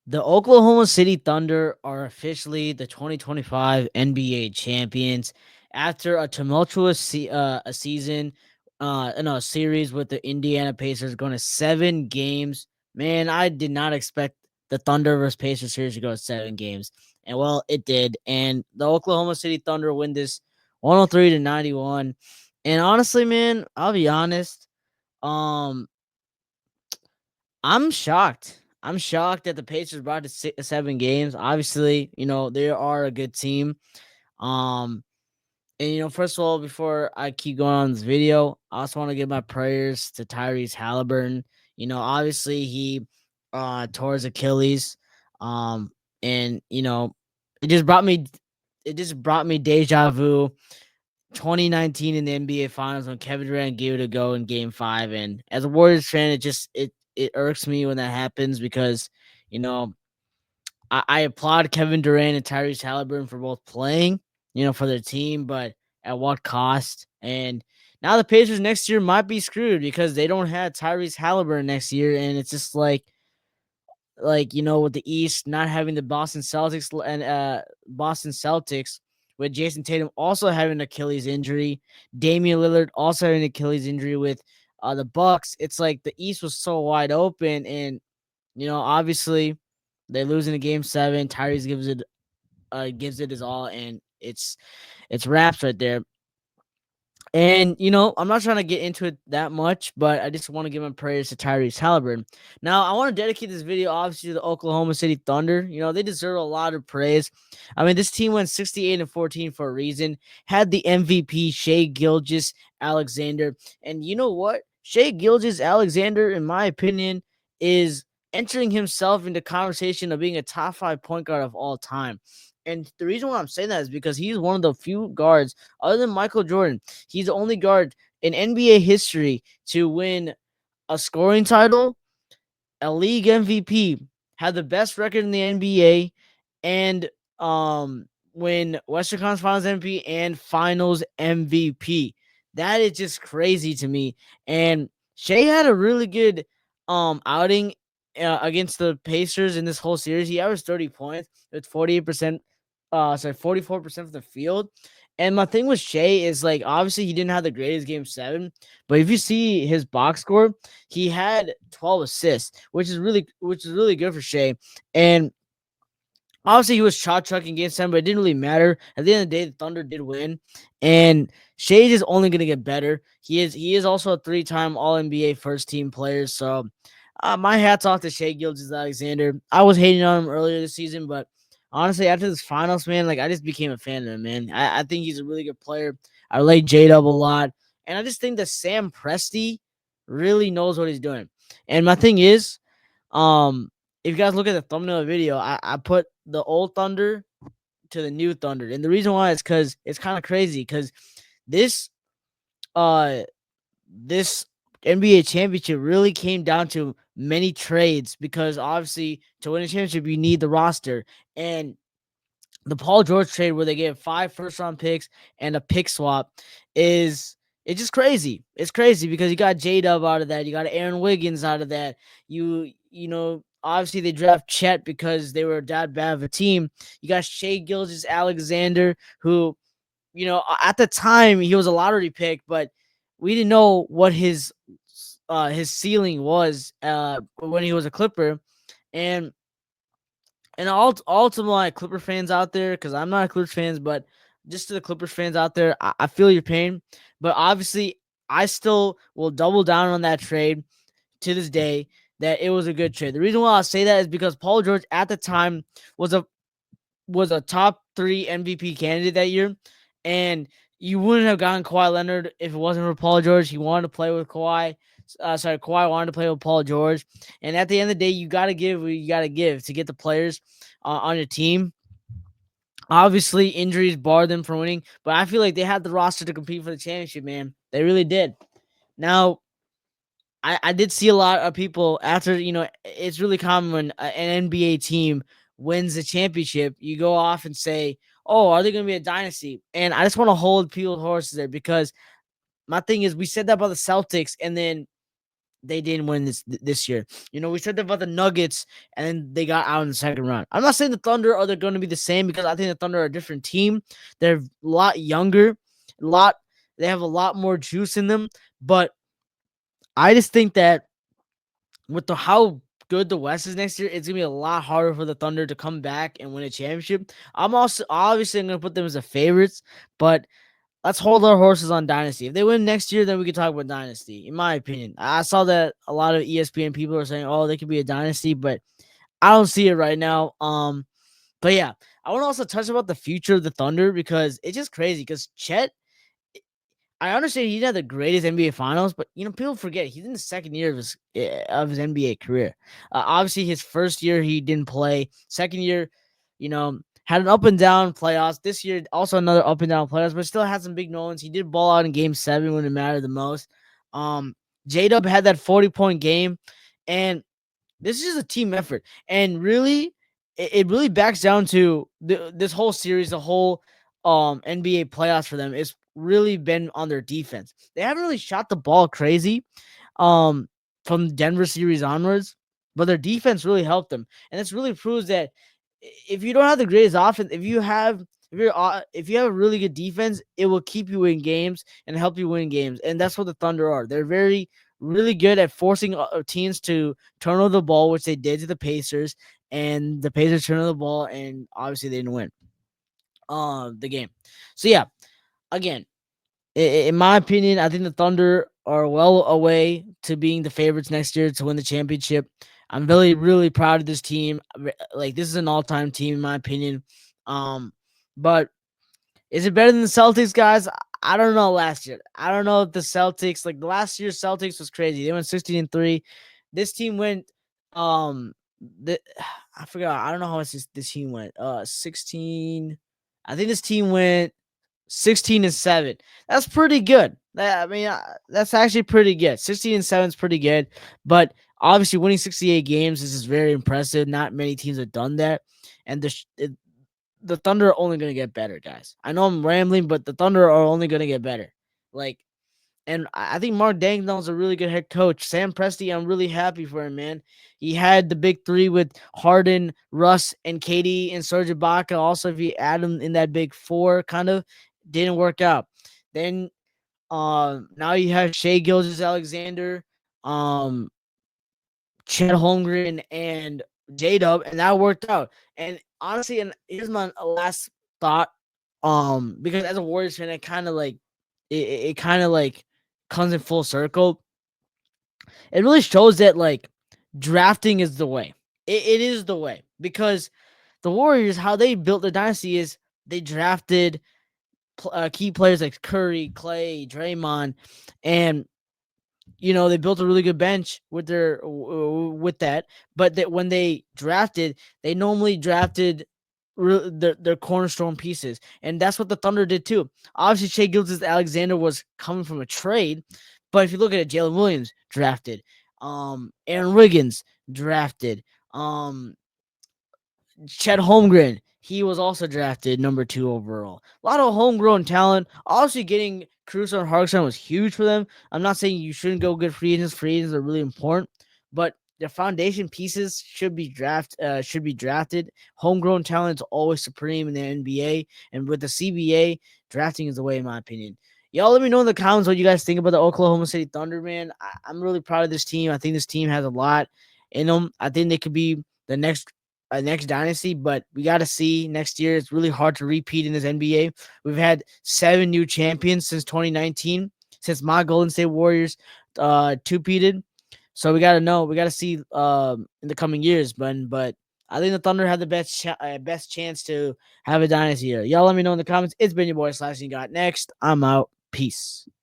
The Oklahoma City Thunder are officially the 2025 NBA champions after a tumultuous a season, no series with the Indiana Pacers going to 7 games. Man, I did not expect the Thunder versus Pacers series to go to 7 games, and well, it did. And the Oklahoma City Thunder win this 103-91. And honestly, man, I'll be honest. Um, I'm shocked. I'm shocked that the Pacers brought to 7 games. Obviously, they are a good team. Um, and first of all, before I keep going on this video, I also want to give my prayers to Tyrese Halliburton. Obviously he tore his Achilles. Um, and it just brought me deja vu. 2019 in the NBA Finals when Kevin Durant gave it a go in Game 5, and as a Warriors fan, it irks me when that happens because you know I applaud Kevin Durant and Tyrese Halliburton for both playing, for their team, but at what cost? And now the Pacers next year might be screwed because they don't have Tyrese Halliburton next year, and it's just with the East not having the Boston Celtics with Jason Tatum also having an Achilles injury, Damian Lillard also having an Achilles injury with the Bucks. It's like the East was so wide open, and obviously they lose in a game 7. Tyrese gives it his all, and it's wraps right there. And, I'm not trying to get into it that much, but I just want to give my prayers to Tyrese Halliburton. Now, I want to dedicate this video, obviously, to the Oklahoma City Thunder. They deserve a lot of praise. I mean, this team went 68-14 for a reason, had the MVP, Shea Gilgeous Alexander. And you know what? Shea Gilgeous Alexander, in my opinion, is entering himself into conversation of being a top 5 point guard of all time. And the reason why I'm saying that is because he's one of the few guards, other than Michael Jordan, he's the only guard in NBA history to win a scoring title, a league MVP, had the best record in the NBA, and win Western Conference Finals MVP and Finals MVP. That is just crazy to me. And Shea had a really good outing against the Pacers in this whole series. He averaged 30 points with 48%, 44% of the field. And my thing with Shea is like obviously he didn't have the greatest game 7, but if you see his box score, he had 12 assists, which is really good for Shea. And obviously he was shot chucking against them, but it didn't really matter. At the end of the day, the Thunder did win. And Shea is only gonna get better. He is also a 3-time All NBA first team player. So my hats off to Shea Gilgeous Alexander. I was hating on him earlier this season, but honestly, after this finals, man, like I just became a fan of him, man. I think he's a really good player. I like J-Dub a lot. And I just think that Sam Presti really knows what he's doing. And my thing is, if you guys look at the thumbnail video, I put the old Thunder to the new Thunder. And the reason why is because it's kind of crazy because this uh this NBA championship really came down to many trades because obviously to win a championship you need the roster. And the Paul George trade where they gave 5 first round picks and a pick swap is it's just crazy. It's crazy because you got J Dub out of that, you got Aaron Wiggins out of that. Obviously they draft Chet because they were that bad of a team. You got Shea Gilgeous Alexander, who, at the time he was a lottery pick, but we didn't know what his ceiling was when he was a Clipper. And all to my Clipper fans out there, because I'm not a Clippers fans, but just to the Clippers fans out there, I feel your pain. But obviously, I still will double down on that trade to this day that it was a good trade. The reason why I say that is because Paul George at the time was a top 3 MVP candidate that year, and you wouldn't have gotten Kawhi Leonard if it wasn't for Paul George. He wanted to play with Kawhi. Kawhi wanted to play with Paul George, and at the end of the day, you got to give what you got to give to get the players on your team. Obviously, injuries barred them from winning, but I feel like they had the roster to compete for the championship, man. They really did. Now, I did see a lot of people after, it's really common when an NBA team wins the championship, you go off and say, oh, are they going to be a dynasty? And I just want to hold people's horses there because my thing is we said that about the Celtics, and then they didn't win this year. We said that about the Nuggets, and then they got out in the second round. I'm not saying the Thunder are they going to be the same because I think the Thunder are a different team. They're a lot younger, a lot. They have a lot more juice in them, but I just think that with the how good the West is next year, it's gonna be a lot harder for the Thunder to come back and win a championship. I'm also obviously I'm gonna put them as the favorites, but let's hold our horses on Dynasty. If they win next year, then we can talk about Dynasty. In my opinion, I saw that a lot of ESPN people are saying, "Oh, they could be a dynasty," but I don't see it right now. But yeah, I want to also touch about the future of the Thunder because it's just crazy. Because Chet, I understand he didn't have the greatest NBA Finals, but people forget he's in the second year of his NBA career. Obviously, his first year he didn't play. Second year, had an up and down playoffs. This year, also another up and down playoffs, but still had some big moments. He did ball out in Game 7 when it mattered the most. J Dub had that 40-point game, and this is just a team effort. And really, it really backs down to this whole series, the whole NBA playoffs for them. It's really been on their defense. They haven't really shot the ball crazy um, from Denver series onwards, but their defense really helped them. And this really proves that if you don't have the greatest offense, if you have a really good defense, it will keep you in games and help you win games. And that's what the Thunder are. They're really good at forcing teams to turn over the ball, which they did to the Pacers, and the Pacers turned over the ball, and obviously they didn't win the game. So yeah, again, in my opinion, I think the Thunder are well away to being the favorites next year to win the championship. I'm really, really proud of this team. Like, this is an all-time team in my opinion. But is it better than the Celtics, guys? I don't know. Last year, I don't know if the Celtics, like the last year's Celtics, was crazy. They went 16-3. This team went, the I forgot. I don't know how much this team went. 16. I think this team went 16-7. That's pretty good. That's actually pretty good. 16-7 is pretty good, but obviously winning 68 games is just very impressive. Not many teams have done that, and the Thunder are only going to get better, guys. I know I'm rambling, but the Thunder are only going to get better. Like, and I think Mark Dagnall's a really good head coach. Sam Presti, I'm really happy for him, man. He had the big three with Harden, Russ, and KD and Serge Ibaka. Also, if you add them in that big four, kind of didn't work out. Then now you have Shea Gilgeous-Alexander, um, Chet Holmgren, and J-Dub, and that worked out. And honestly, and here's my last thought, because as a Warriors fan, it kind of like it kind of like comes in full circle. It really shows that like drafting is the way. It is the way because the Warriors, how they built their dynasty is they drafted key players like Curry, Clay, Draymond, and they built a really good bench with that. But that when they drafted, they normally drafted their cornerstone pieces, and that's what the Thunder did too. Obviously, Shea Gilgeous-Alexander was coming from a trade, but if you look at it, Jalen Williams drafted, Aaron Wiggins drafted, Chet Holmgren, he was also drafted number 2 overall. A lot of homegrown talent. Obviously, getting Caruso and Harkstone was huge for them. I'm not saying you shouldn't go get free agents. Free agents are really important, but the foundation pieces should be drafted. Homegrown talent is always supreme in the NBA, and with the CBA, drafting is the way, in my opinion. Y'all, let me know in the comments what you guys think about the Oklahoma City Thunder, man. I'm really proud of this team. I think this team has a lot in them. I think they could be the next dynasty, but we got to see next year. It's really hard to repeat in this NBA. We've had 7 new champions since 2019, since my Golden State Warriors two-peated. So we got to know. We got to see in the coming years, but I think the Thunder have the best chance to have a dynasty here. Y'all let me know in the comments. It's been your boy Slashing Got. Next, I'm out. Peace.